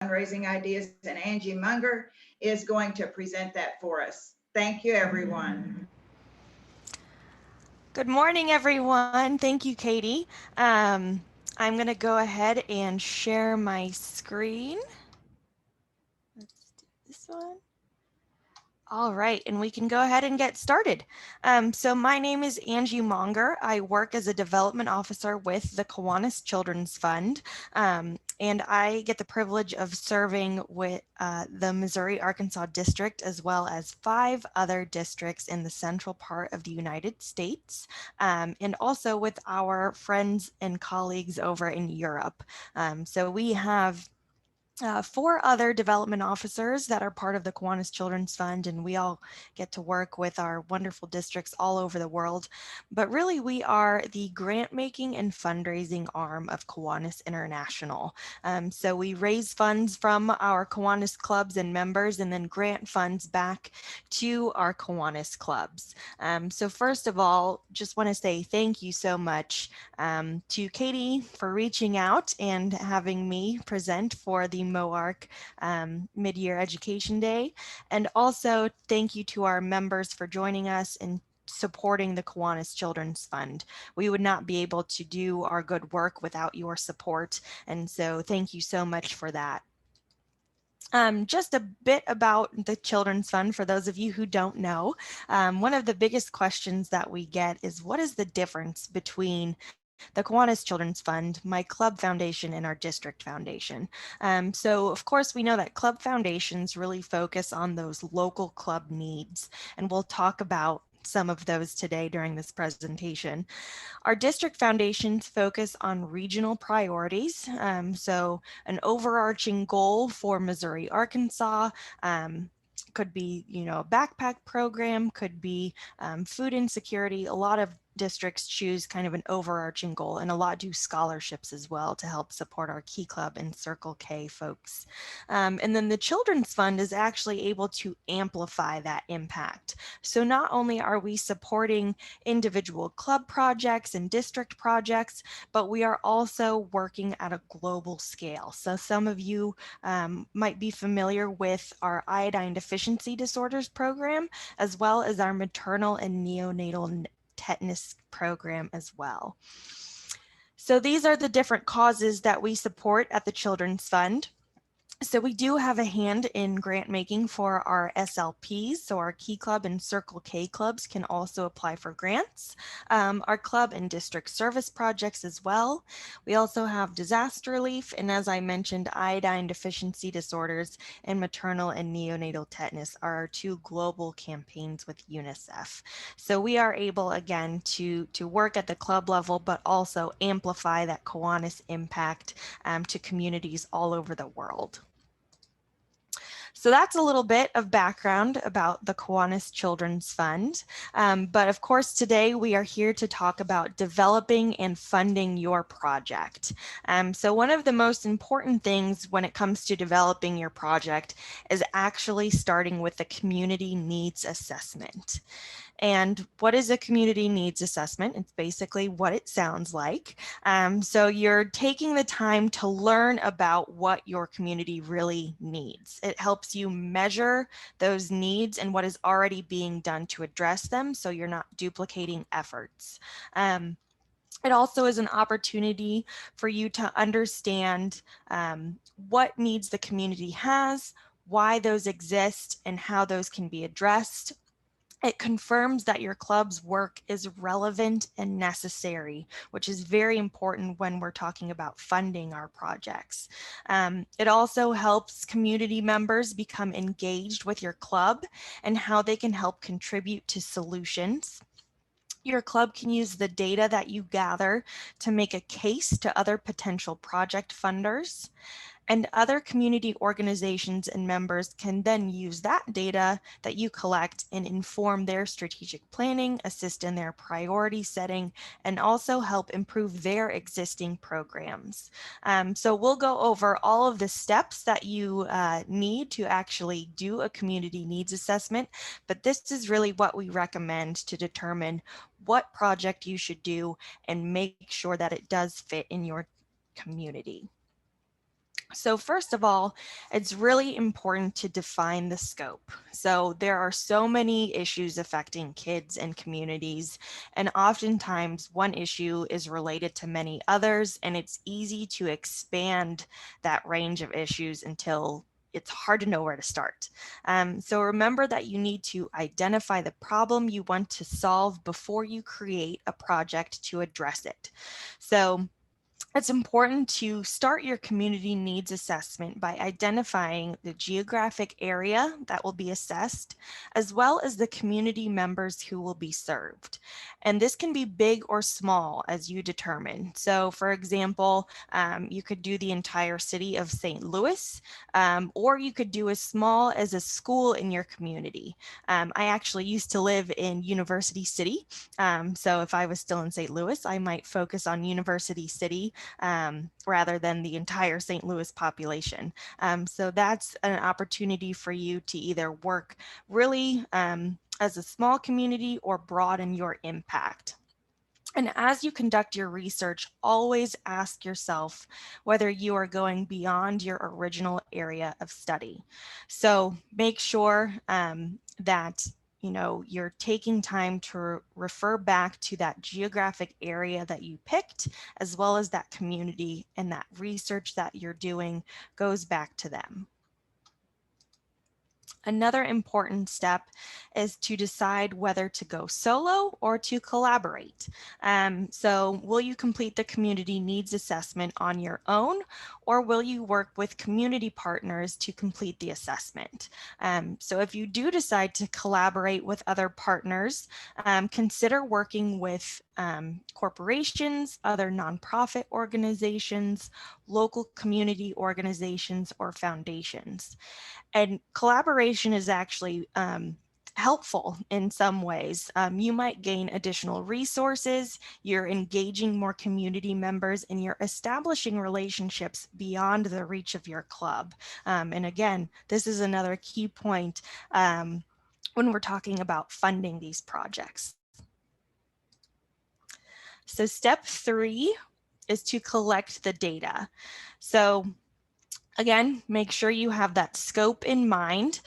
fundraising ideas, and Angie Monger is going to present that for us. Thank you, everyone. Good morning, everyone. Thank you, Katie. I'm going to go ahead and share my screen. Let's do this one. All right, and we can go ahead and get started. So my name is Angie Monger. I work as a development officer with the Kiwanis Children's Fund, and I get the privilege of serving with the Missouri-Arkansas District, as well as 5 other districts in the central part of the United States, and also with our friends and colleagues over in Europe. So we have 4 other development officers that are part of the Kiwanis Children's Fund, and we all get to work with our wonderful districts all over the world. But really, we are the grant making and fundraising arm of Kiwanis International. So we raise funds from our Kiwanis clubs and members and then grant funds back to our Kiwanis clubs. So first of all, just want to say thank you so much to Katie for reaching out and having me present for the MOARC Mid-Year Education Day. And also thank you to our members for joining us and supporting the Kiwanis Children's Fund. We would not be able to do our good work without your support. And so thank you so much for that. Just a bit about the Children's Fund for those of you who don't know. One of the biggest questions that we get is what is the difference between the Kiwanis Children's Fund, my club foundation, and our district foundation? So of course we know that club foundations really focus on those local club needs, and we'll talk about some of those today during this presentation. Our district foundations focus on regional priorities. So an overarching goal for Missouri, Arkansas, could be, a backpack program, could be food insecurity. A lot of districts choose kind of an overarching goal, and a lot do scholarships as well to help support our Key Club and Circle K folks. And then the Children's Fund is actually able to amplify that impact. So not only are we supporting individual club projects and district projects, but we are also working at a global scale. So some of you might be familiar with our iodine deficiency disorders program, as well as our maternal and neonatal tetanus program as well. So these are the different causes that we support at the Children's Fund. So we do have a hand in grant making for our SLPs, so our Key Club and Circle K clubs can also apply for grants. Our club and district service projects as well. We also have disaster relief, and as I mentioned, iodine deficiency disorders and maternal and neonatal tetanus are our 2 global campaigns with UNICEF. So we are able again to work at the club level, but also amplify that Kiwanis impact to communities all over the world. So that's a little bit of background about the Kiwanis Children's Fund. But of course, today we are here to talk about developing and funding your project. So one of the most important things when it comes to developing your project is actually starting with the community needs assessment. And what is a community needs assessment? It's basically what it sounds like. So you're taking the time to learn about what your community really needs. It helps you measure those needs and what is already being done to address them, so you're not duplicating efforts. It also is an opportunity for you to understand what needs the community has, why those exist, and how those can be addressed. It confirms that your club's work is relevant and necessary, which is very important when we're talking about funding our projects. It also helps community members become engaged with your club and how they can help contribute to solutions. Your club can use the data that you gather to make a case to other potential project funders. And other community organizations and members can then use that data that you collect and inform their strategic planning, assist in their priority setting, and also help improve their existing programs. So we'll go over all of the steps that you need to actually do a community needs assessment, but this is really what we recommend to determine what project you should do and make sure that it does fit in your community. So first of all, it's really important to define the scope. So there are so many issues affecting kids and communities, and oftentimes one issue is related to many others, and it's easy to expand that range of issues until it's hard to know where to start. So remember that you need to identify the problem you want to solve before you create a project to address it. So it's important to start your community needs assessment by identifying the geographic area that will be assessed, as well as the community members who will be served. And this can be big or small as you determine. So for example, you could do the entire city of St. Louis, or you could do as small as a school in your community. I actually used to live in University City. So if I was still in St. Louis, I might focus on University City rather than the entire St. Louis population. So that's an opportunity for you to either work really as a small community or broaden your impact. And as you conduct your research, always ask yourself whether you are going beyond your original area of study. So make sure that you're taking time to refer back to that geographic area that you picked, as well as that community, and that research that you're doing goes back to them. Another important step is to decide whether to go solo or to collaborate. So will you complete the community needs assessment on your own, or will you work with community partners to complete the assessment? So if you do decide to collaborate with other partners, consider working with corporations, other nonprofit organizations, local community organizations, or foundations. And collaboration is actually helpful in some ways. You might gain additional resources, you're engaging more community members, and you're establishing relationships beyond the reach of your club. And again, this is another key point when we're talking about funding these projects. So step 3 is to collect the data. So again, make sure you have that scope in mind.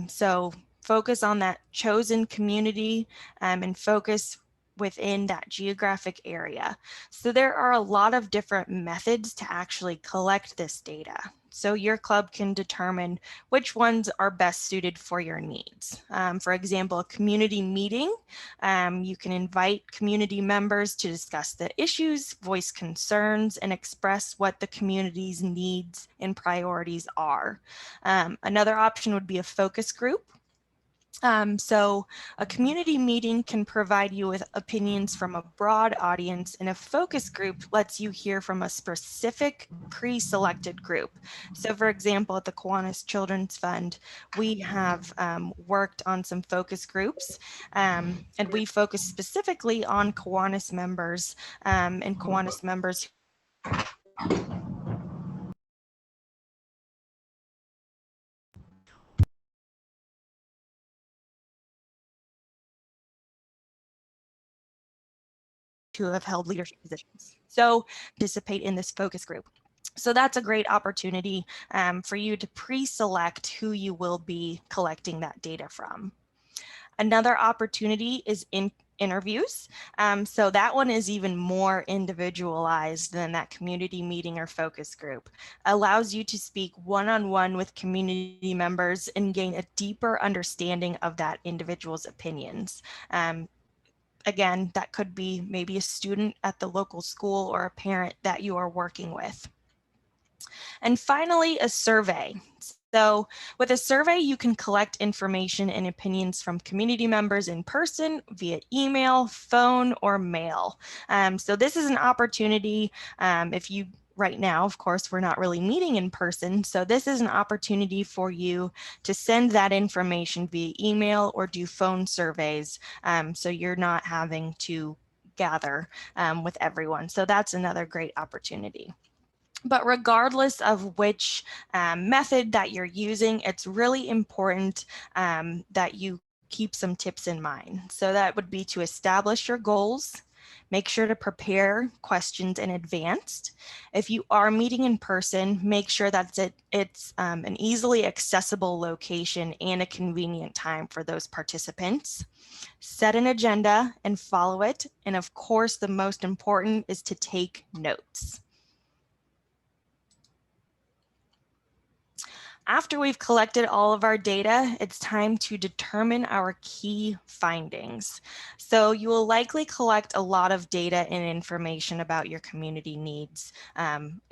So focus on that chosen community and focus within that geographic area. So there are a lot of different methods to actually collect this data. So your club can determine which ones are best suited for your needs. For example, a community meeting, you can invite community members to discuss the issues, voice concerns, and express what the community's needs and priorities are. Another option would be a focus group. So a community meeting can provide you with opinions from a broad audience, and a focus group lets you hear from a specific pre-selected group. So for example, at the Kiwanis Children's Fund, we have worked on some focus groups, and we focus specifically on Kiwanis members and Kiwanis members who have held leadership positions. So participate in this focus group. So that's a great opportunity for you to pre-select who you will be collecting that data from. Another opportunity is in interviews. So that one is even more individualized than that community meeting or focus group. Allows you to speak one-on-one with community members and gain a deeper understanding of that individual's opinions. Again, that could be maybe a student at the local school or a parent that you are working with. And finally, a survey. So with a survey, you can collect information and opinions from community members in person, via email, phone, or mail. So this is an opportunity if you right now, of course, we're not really meeting in person. So this is an opportunity for you to send that information via email or do phone surveys. So you're not having to gather with everyone. So that's another great opportunity. But regardless of which method that you're using, it's really important that you keep some tips in mind. So that would be to establish your goals, Make sure to prepare questions in advance. If you are meeting in person, make sure that it's an easily accessible location and a convenient time for those participants. Set an agenda and follow it. And of course, the most important is to take notes. After we've collected all of our data, it's time to determine our key findings. So you will likely collect a lot of data and information about your community needs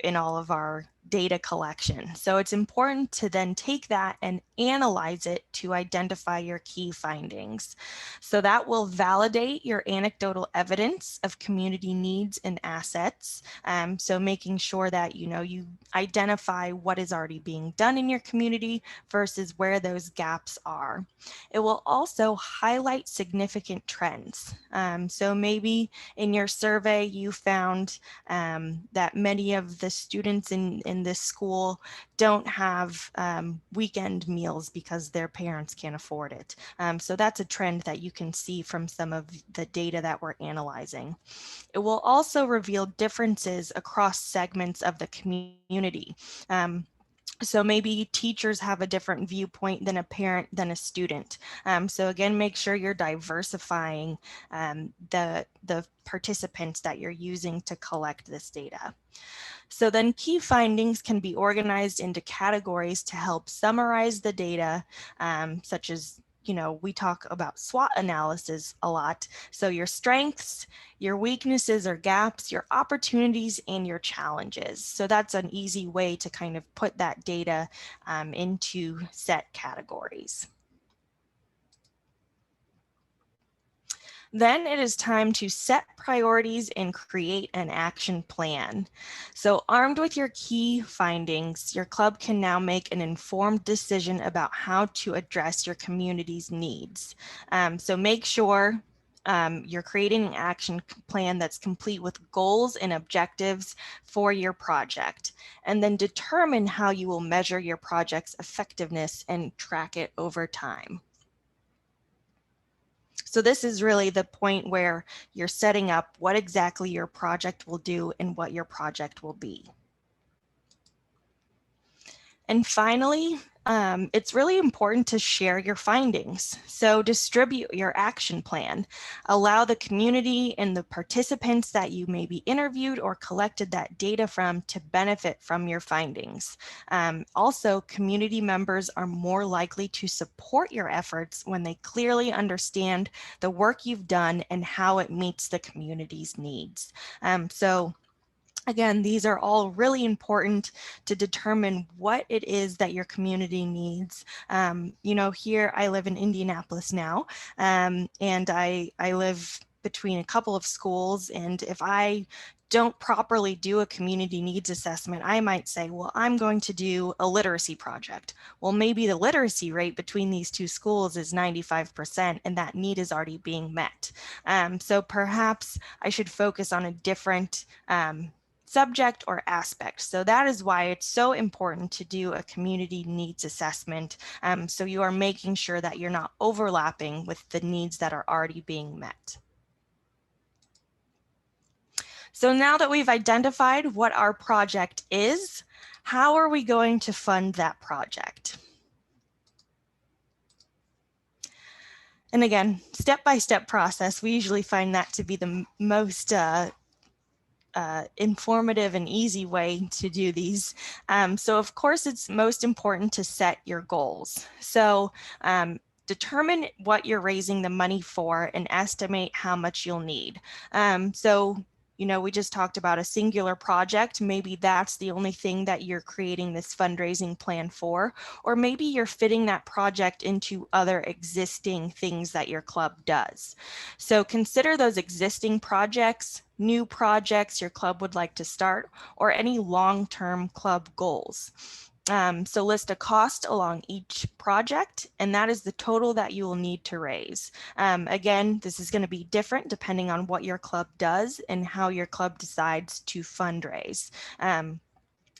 in all of our data collection. So it's important to then take that and analyze it to identify your key findings. So that will validate your anecdotal evidence of community needs and assets. So making sure that you identify what is already being done in your community versus where those gaps are. It will also highlight significant trends. So maybe in your survey you found that many of the students in this school don't have weekend meals because their parents can't afford it. So that's a trend that you can see from some of the data that we're analyzing. It will also reveal differences across segments of the community. So maybe teachers have a different viewpoint than a parent, than a student. So again, make sure you're diversifying the participants that you're using to collect this data. So then key findings can be organized into categories to help summarize the data, such as, we talk about SWOT analysis a lot. So your strengths, your weaknesses or gaps, your opportunities, and your challenges. So that's an easy way to kind of put that data into set categories. Then it is time to set priorities and create an action plan. So armed with your key findings, your club can now make an informed decision about how to address your community's needs. So make sure you're creating an action plan that's complete with goals and objectives for your project, and then determine how you will measure your project's effectiveness and track it over time. So this is really the point where you're setting up what exactly your project will do and what your project will be. And finally, it's really important to share your findings. So distribute your action plan. Allow the community and the participants that you maybe interviewed or collected that data from to benefit from your findings. Also, community members are more likely to support your efforts when they clearly understand the work you've done and how it meets the community's needs. Again, these are all really important to determine what it is that your community needs. Here I live in Indianapolis now, and I live between a couple of schools, and if I don't properly do a community needs assessment, I might say, well, I'm going to do a literacy project. Well, maybe the literacy rate between these two schools is 95%, and that need is already being met. So perhaps I should focus on a different subject or aspect. So that is why it's so important to do a community needs assessment. So you are making sure that you're not overlapping with the needs that are already being met. So now that we've identified what our project is, how are we going to fund that project? And again, step-by-step process, we usually find that to be the most informative and easy way to do these. So of course, it's most important to set your goals. So determine what you're raising the money for and estimate how much you'll need. We just talked about a singular project. Maybe that's the only thing that you're creating this fundraising plan for, or maybe you're fitting that project into other existing things that your club does. So consider those existing projects, new projects your club would like to start, or any long-term club goals. So list a cost along each project, and that is the total that you will need to raise. Again, this is going to be different depending on what your club does and how your club decides to fundraise.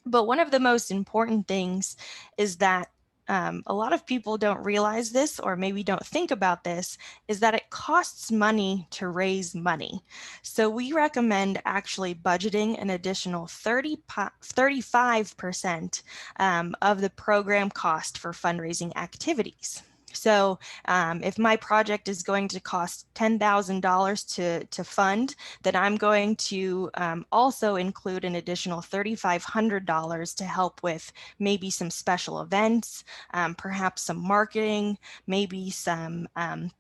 But one of the most important things is that a lot of people don't realize this, or maybe don't think about this, is that it costs money to raise money. So we recommend actually budgeting an additional 35% of the program cost for fundraising activities. So if my project is going to cost $10,000 to fund, then I'm going to also include an additional $3,500 to help with maybe some special events, perhaps some marketing, maybe some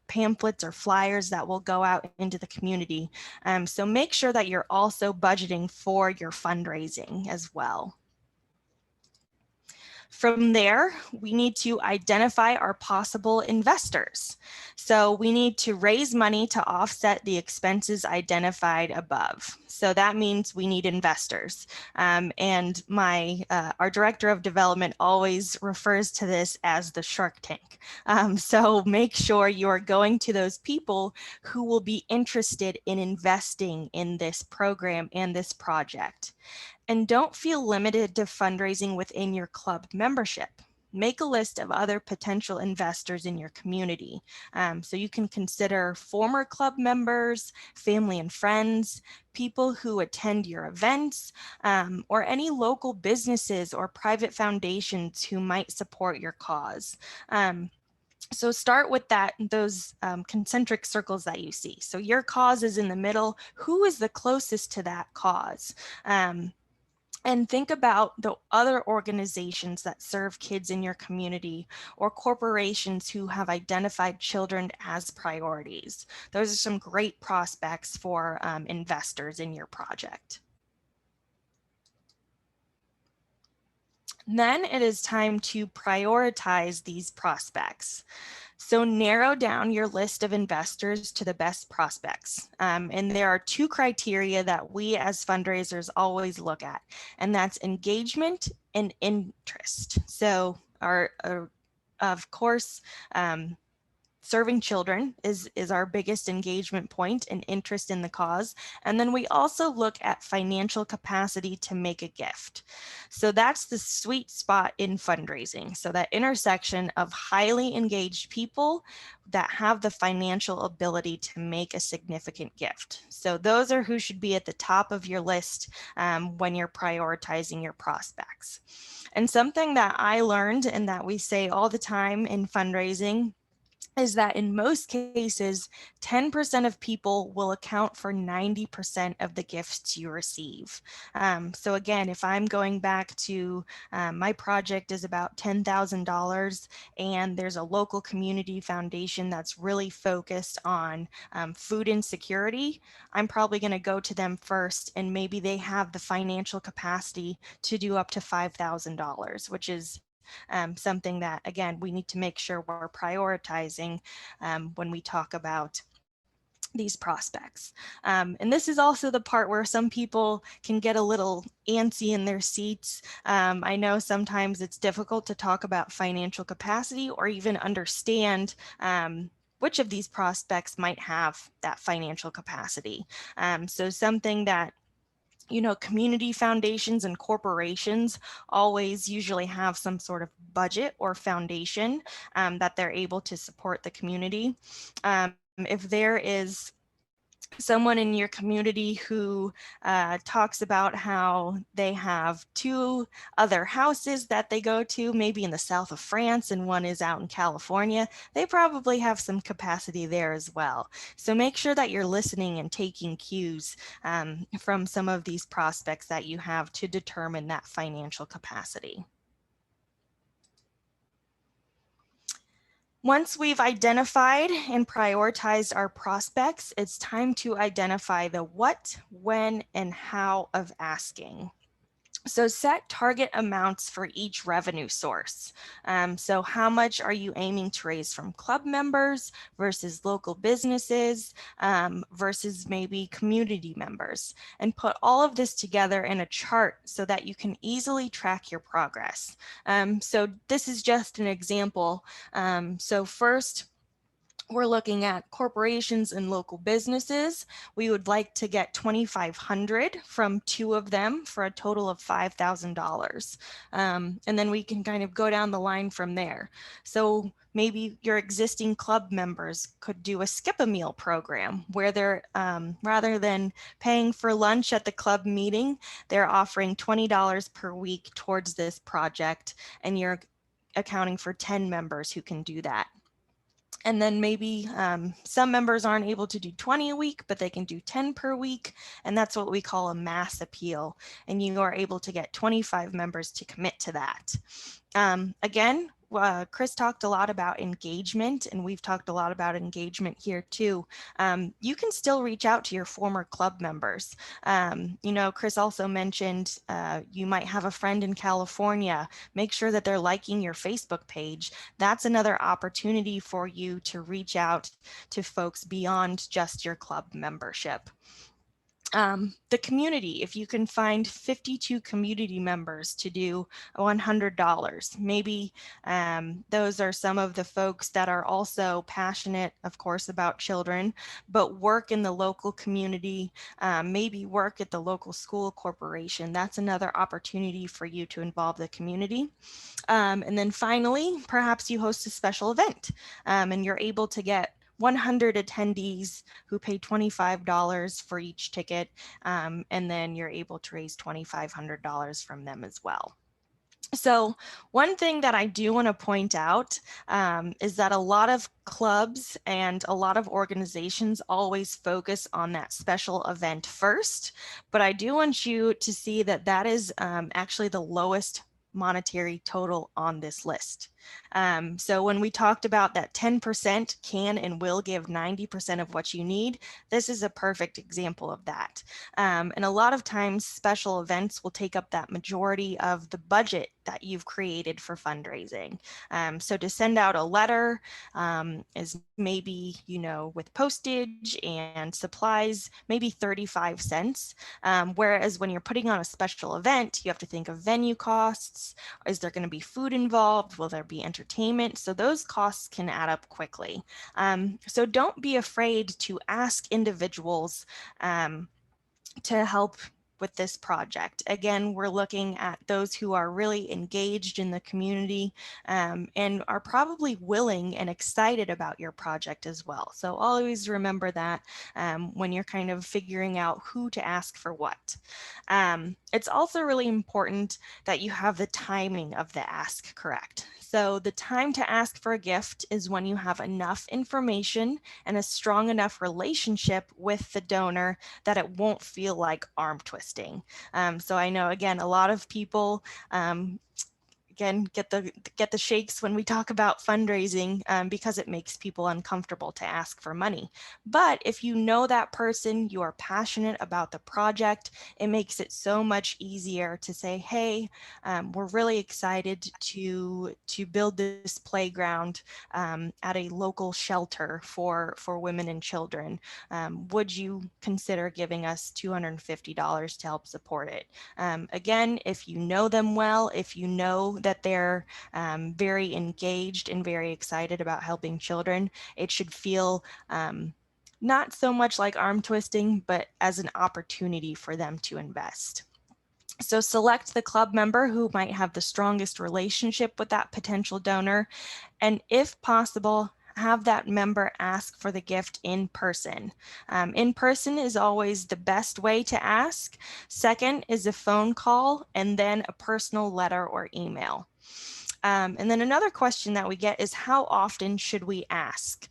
pamphlets or flyers that will go out into the community. So make sure that you're also budgeting for your fundraising as well. From there, we need to identify our possible investors. So we need to raise money to offset the expenses identified above. So that means we need investors. And our director of development always refers to this as the Shark Tank. So make sure you are going to those people who will be interested in investing in this program and this project. And don't feel limited to fundraising within your club membership. Make a list of other potential investors in your community. So you can consider former club members, family and friends, people who attend your events, or any local businesses or private foundations who might support your cause. So start with those concentric circles that you see. So your cause is in the middle. Who is the closest to that cause? And think about the other organizations that serve kids in your community, or corporations who have identified children as priorities. Those are some great prospects for investors in your project. Then it is time to prioritize these prospects. So narrow down your list of investors to the best prospects. And there are two criteria that we as fundraisers always look at, and that's engagement and interest. So of course, serving children is our biggest engagement point and interest in the cause. And then we also look at financial capacity to make a gift. So that's the sweet spot in fundraising. So that intersection of highly engaged people that have the financial ability to make a significant gift. So those are who should be at the top of your list when you're prioritizing your prospects. And something that I learned and that we say all the time in fundraising is that in most cases, 10% of people will account for 90% of the gifts you receive. So again, if I'm going back to my project is about $10,000, and there's a local community foundation that's really focused on food insecurity, I'm probably going to go to them first, and maybe they have the financial capacity to do up to $5,000, which is something that, again, we need to make sure we're prioritizing when we talk about these prospects. And this is also the part where some people can get a little antsy in their seats. I know sometimes it's difficult to talk about financial capacity or even understand which of these prospects might have that financial capacity. So something that community foundations and corporations always usually have some sort of budget or foundation that they're able to support the community. If there is someone in your community who talks about how they have two other houses that they go to, maybe in the south of France and one is out in California, they probably have some capacity there as well. So make sure that you're listening and taking cues from some of these prospects that you have to determine that financial capacity. Once we've identified and prioritized our prospects, it's time to identify the what, when, and how of asking. So set target amounts for each revenue source. So how much are you aiming to raise from club members versus local businesses versus maybe community members? And put all of this together in a chart so that you can easily track your progress. So this is just an example. So first, We're looking at corporations and local businesses. We would like to get 2,500 from 2 of them for a total of $5,000. And then we can kind of go down the line from there. So maybe your existing club members could do a skip a meal program where they're rather than paying for lunch at the club meeting, they're offering $20 per week towards this project, and you're accounting for 10 members who can do that. And then maybe some members aren't able to do 20 a week, but they can do 10 per week. And that's what we call a mass appeal. And you are able to get 25 members to commit to that. Again, Chris talked a lot about engagement, and we've talked a lot about engagement here too. You can still reach out to your former club members. Chris also mentioned you might have a friend in California. Make sure that they're liking your Facebook page. That's another opportunity for you to reach out to folks beyond just your club membership. The community, if you can find 52 community members to do $100, maybe those are some of the folks that are also passionate, of course, about children, but work in the local community, maybe work at the local school corporation. That's another opportunity for you to involve the community. And then finally, perhaps you host a special event and you're able to get 100 attendees who pay $25 for each ticket, and then you're able to raise $2,500 from them as well. So one thing that I do want to point out is that a lot of clubs and a lot of organizations always focus on that special event first, but I do want you to see that that is actually the lowest monetary total on this list. So when we talked about that 10% can and will give 90% of what you need, this is a perfect example of that. And a lot of times special events will take up that majority of the budget that you've created for fundraising. So to send out a letter is maybe, with postage and supplies, maybe 35 cents. Whereas when you're putting on a special event, you have to think of venue costs. Is there going to be food involved? Will there be entertainment? So those costs can add up quickly. So don't be afraid to ask individuals to help with this project. Again, we're looking at those who are really engaged in the community and are probably willing and excited about your project as well. So always remember that when you're kind of figuring out who to ask for what. It's also really important that you have the timing of the ask correct. So the time to ask for a gift is when you have enough information and a strong enough relationship with the donor that it won't feel like arm twisting. So I know, again, a lot of people again, get the shakes when we talk about fundraising because it makes people uncomfortable to ask for money. But if you know that person, you are passionate about the project, it makes it so much easier to say, hey, we're really excited to build this playground at a local shelter for women and children. Would you consider giving us $250 to help support it? Again, if you know them well, if you know that they're very engaged and very excited about helping children, it should feel not so much like arm twisting, but as an opportunity for them to invest. So select the club member who might have the strongest relationship with that potential donor, and if possible, have that member ask for the gift in person. In person is always the best way to ask. Second is a phone call, and then a personal letter or email. And then another question that we get is, how often should we ask?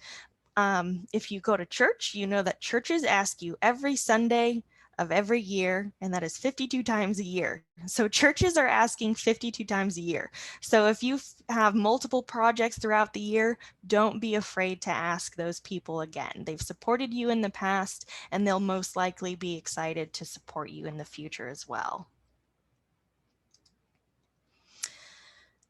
If you go to church, you know that churches ask you every Sunday of every year, and that is 52 times a year. So churches are asking 52 times a year. So if you have multiple projects throughout the year, don't be afraid to ask those people again. They've supported you in the past, and they'll most likely be excited to support you in the future as well.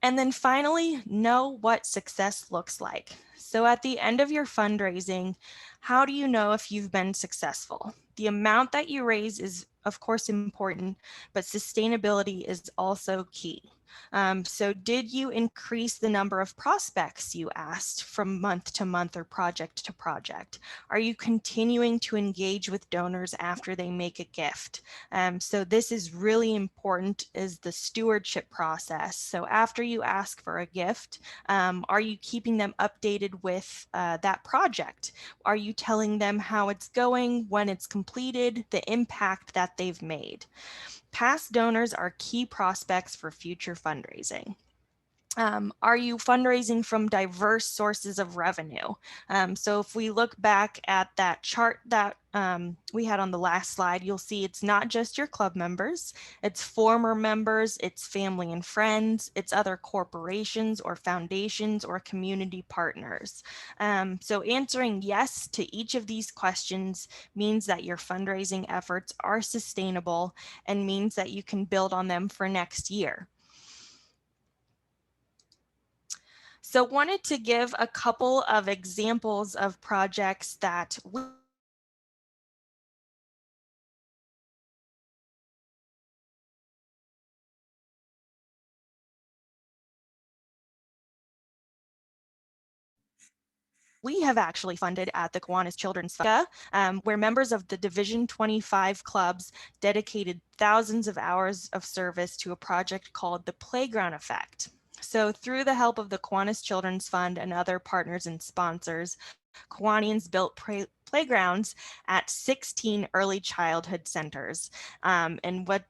And then finally, know what success looks like. So at the end of your fundraising, how do you know if you've been successful? The amount that you raise is of course important, but sustainability is also key. So did you increase the number of prospects you asked from month to month or project to project? Are you continuing to engage with donors after they make a gift? So this is really important, is the stewardship process. So after you ask for a gift, are you keeping them updated with that project? Are you telling them how it's going, when it's completed, the impact that they've made? Past donors are key prospects for future fundraising. Are you fundraising from diverse sources of revenue? So if we look back at that chart that we had on the last slide, you'll see it's not just your club members, it's former members, it's family and friends, it's other corporations or foundations or community partners. So answering yes to each of these questions means that your fundraising efforts are sustainable and means that you can build on them for next year. So wanted to give a couple of examples of projects that we have actually funded at the Kiwanis Children's Fund, where members of the Division 25 clubs dedicated thousands of hours of service to a project called the Playground Effect. So through the help of the Kiwanis Children's Fund and other partners and sponsors, Kiwanians built playgrounds at 16 early childhood centers. And what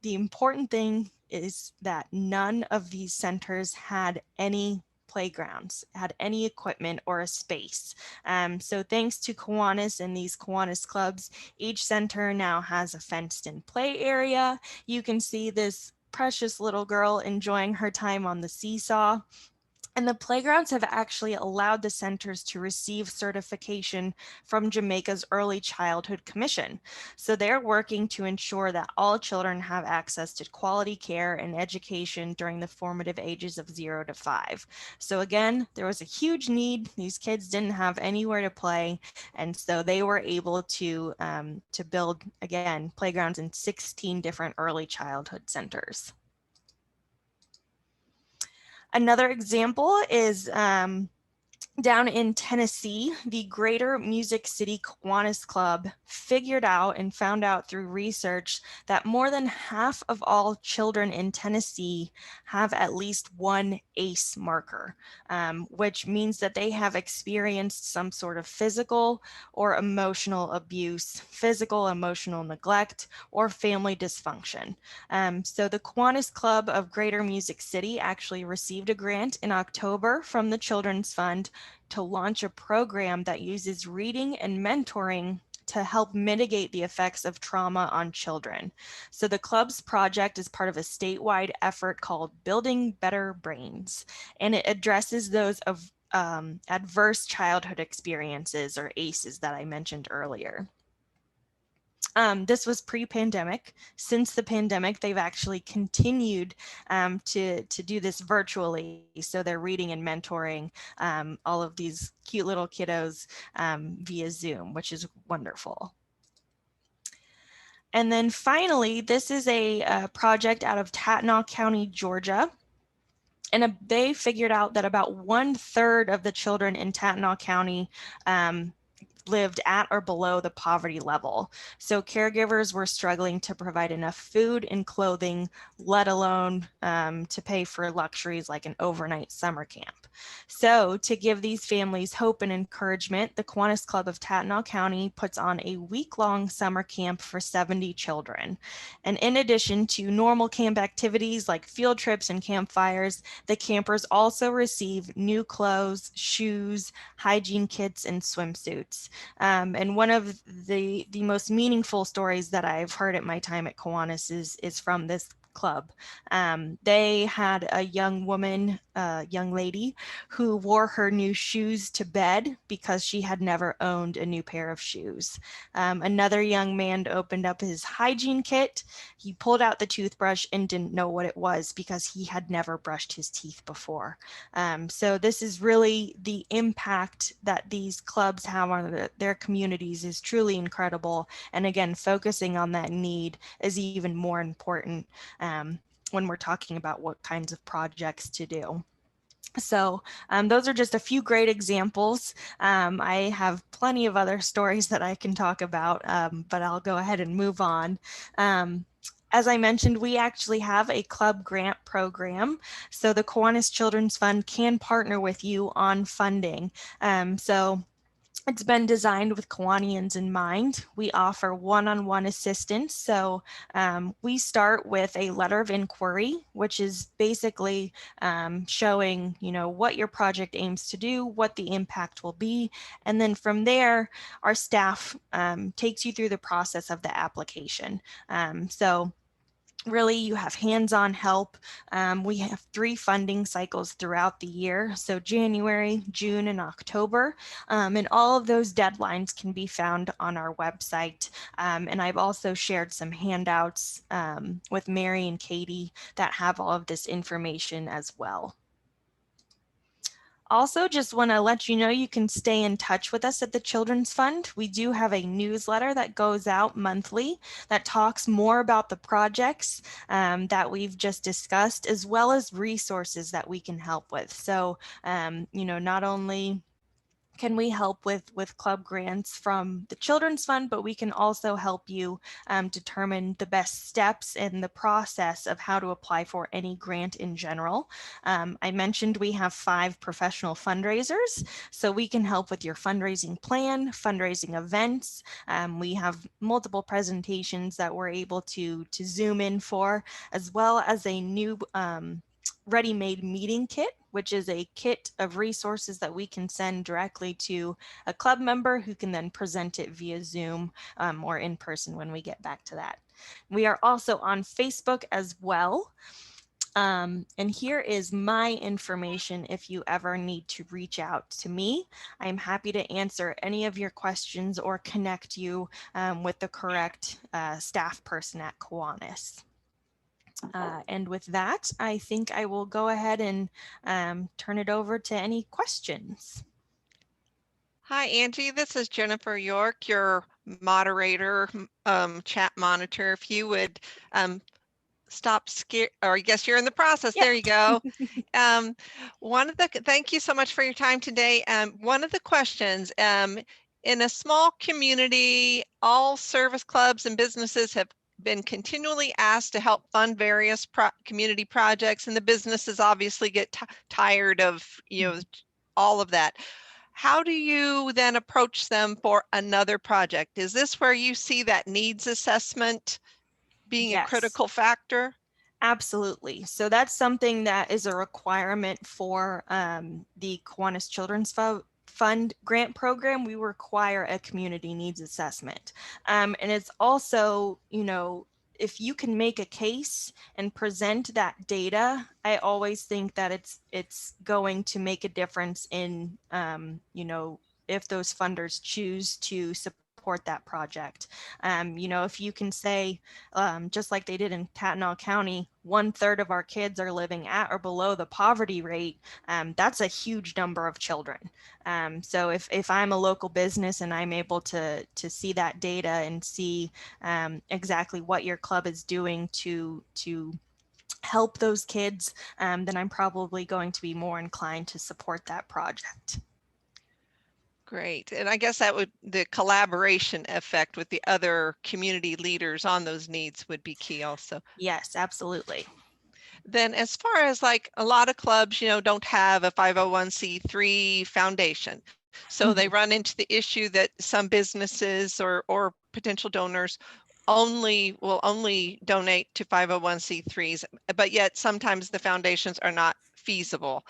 the important thing is that none of these centers had any playgrounds, had any equipment or a space. So thanks to Kiwanis and these Kiwanis clubs, each center now has a fenced in play area. You can see this precious little girl enjoying her time on the seesaw. And the playgrounds have actually allowed the centers to receive certification from Jamaica's Early Childhood Commission. So they're working to ensure that all children have access to quality care and education during the formative ages of 0 to 5. So again, there was a huge need. These kids didn't have anywhere to play. And so they were able to build, again, playgrounds in 16 different early childhood centers. Another example is down in Tennessee, the Greater Music City Kiwanis Club figured out and found out through research that more than half of all children in Tennessee have at least one ACE marker, which means that they have experienced some sort of physical or emotional abuse, physical, emotional neglect, or family dysfunction. So the Kiwanis Club of Greater Music City actually received a grant in October from the Children's Fund to launch a program that uses reading and mentoring to help mitigate the effects of trauma on children. So the club's project is part of a statewide effort called Building Better Brains, and it addresses those of adverse childhood experiences, or ACEs, that I mentioned earlier. This was pre-pandemic. Since the pandemic, they've actually continued to do this virtually. So they're reading and mentoring all of these cute little kiddos via Zoom, which is wonderful. And then finally, this is a project out of Tatnall County, Georgia. And they figured out that about 1/3 of the children in Tatnall County lived at or below the poverty level. So caregivers were struggling to provide enough food and clothing, let alone to pay for luxuries like an overnight summer camp. So to give these families hope and encouragement, the Kiwanis Club of Tatnall County puts on a week-long summer camp for 70 children. And in addition to normal camp activities like field trips and campfires, the campers also receive new clothes, shoes, hygiene kits, and swimsuits. And one of the most meaningful stories that I've heard at my time at Kiwanis is from this club. They had a young woman young lady who wore her new shoes to bed because she had never owned a new pair of shoes. Another young man opened up his hygiene kit. He pulled out the toothbrush and didn't know what it was because he had never brushed his teeth before. So this is really the impact that these clubs have on their communities is truly incredible. And again, focusing on that need is even more important when we're talking about what kinds of projects to do. So those are just a few great examples. I have plenty of other stories that I can talk about, but I'll go ahead and move on. As I mentioned, we actually have a club grant program. So the Kiwanis Children's Fund can partner with you on funding. So it's been designed with Kiwanians in mind. We offer one-on-one assistance. So we start with a letter of inquiry, which is basically showing, what your project aims to do, what the impact will be. And then from there, our staff takes you through the process of the application. So really, you have hands-on help. We have 3 funding cycles throughout the year, so January, June, and October. And all of those deadlines can be found on our website. And I've also shared some handouts with Mary and Katie that have all of this information as well. Also, just want to let you know you can stay in touch with us at the Children's Fund. We do have a newsletter that goes out monthly that talks more about the projects that we've just discussed, as well as resources that we can help with. So, not only can we help with club grants from the Children's Fund, but we can also help you determine the best steps in the process of how to apply for any grant in general. I mentioned we have 5 professional fundraisers, so we can help with your fundraising plan, fundraising events. We have multiple presentations that we're able to zoom in for, as well as a new ready-made meeting kit, which is a kit of resources that we can send directly to a club member who can then present it via Zoom or in person when we get back to that. We are also on Facebook as well. And here is my information if you ever need to reach out to me. I'm happy to answer any of your questions or connect you with the correct staff person at Kiwanis. And with that, I think I will go ahead and turn it over to any questions. Hi, Angie. This is Jennifer York, your moderator, chat monitor. If you would stop scare, or I guess you're in the process. Yep. There you go. Thank you so much for your time today. One of the questions, in a small community, all service clubs and businesses have been continually asked to help fund various community projects, and the businesses obviously get tired of all of that. How do you then approach them for another project? Is this where you see that needs assessment being a critical factor? Absolutely. So that's something that is a requirement for the Kiwanis Children's Fund grant program. We require a community needs assessment. And it's also, if you can make a case and present that data, I always think that it's going to make a difference in, if those funders choose to support that project. If you can say, just like they did in Tattenall County, 1/3 of our kids are living at or below the poverty rate, that's a huge number of children. So if I'm a local business and I'm able to see that data and see exactly what your club is doing to help those kids, then I'm probably going to be more inclined to support that project. Great. And I guess that the collaboration effect with the other community leaders on those needs would be key also. Yes, absolutely. Then as far as like a lot of clubs, don't have a 501c3 foundation. So they run into the issue that some businesses or potential donors will only donate to 501c3s, but yet sometimes the foundations are not feasible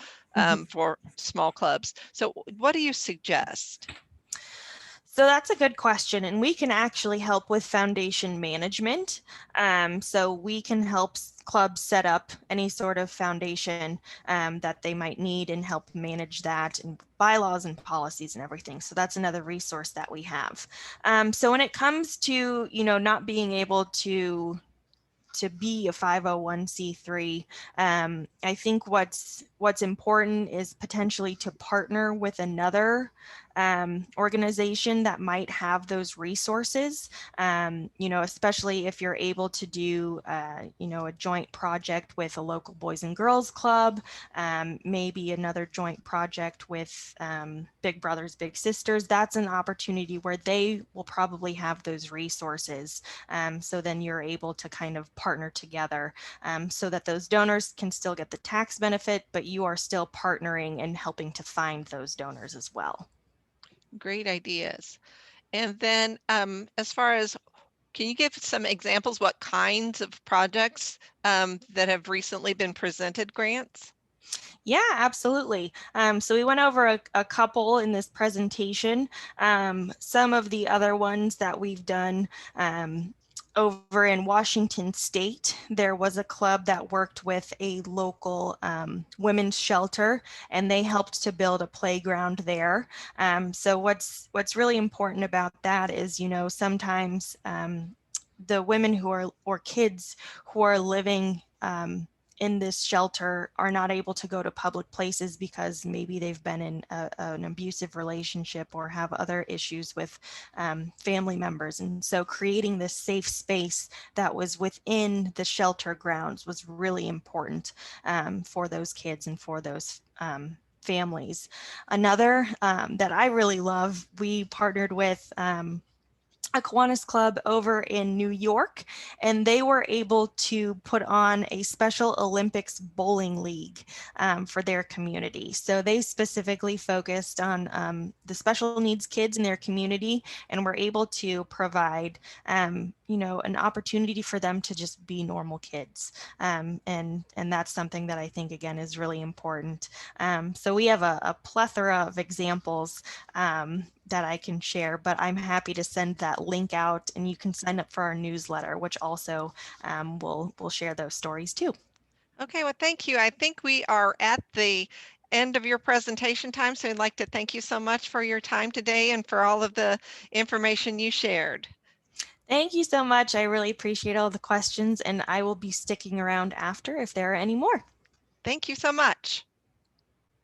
for small clubs. So what do you suggest? So that's a good question, and we can actually help with foundation management. So we can help clubs set up any sort of foundation that they might need and help manage that, and bylaws and policies and everything. So that's another resource that we have. So when it comes to, not being able to be a 501c3, I think what's important is potentially to partner with another organization that might have those resources, especially if you're able to do, a joint project with a local Boys and Girls Club, maybe another joint project with Big Brothers Big Sisters. That's an opportunity where they will probably have those resources. So then you're able to kind of partner together so that those donors can still get the tax benefit, but you are still partnering and helping to find those donors as well. Great ideas. And then as far as, can you give some examples what kinds of projects that have recently been presented grants? Yeah, absolutely. So we went over a couple in this presentation. Some of the other ones that we've done, over in Washington State, there was a club that worked with a local women's shelter, and they helped to build a playground there. So what's really important about that is, sometimes the women or kids who are living in this shelter are not able to go to public places because maybe they've been in an abusive relationship or have other issues with family members. And so creating this safe space that was within the shelter grounds was really important for those kids and for those families. Another that I really love, we partnered with a Kiwanis club over in New York, and they were able to put on a Special Olympics bowling league for their community. So they specifically focused on the special needs kids in their community, and were able to provide an opportunity for them to just be normal kids. And that's something that I think, again, is really important. So we have a plethora of examples that I can share, but I'm happy to send that link out, and you can sign up for our newsletter, which also will share those stories too. Okay, well, thank you. I think we are at the end of your presentation time, so I'd like to thank you so much for your time today and for all of the information you shared. Thank you so much. I really appreciate all the questions, and I will be sticking around after if there are any more. Thank you so much.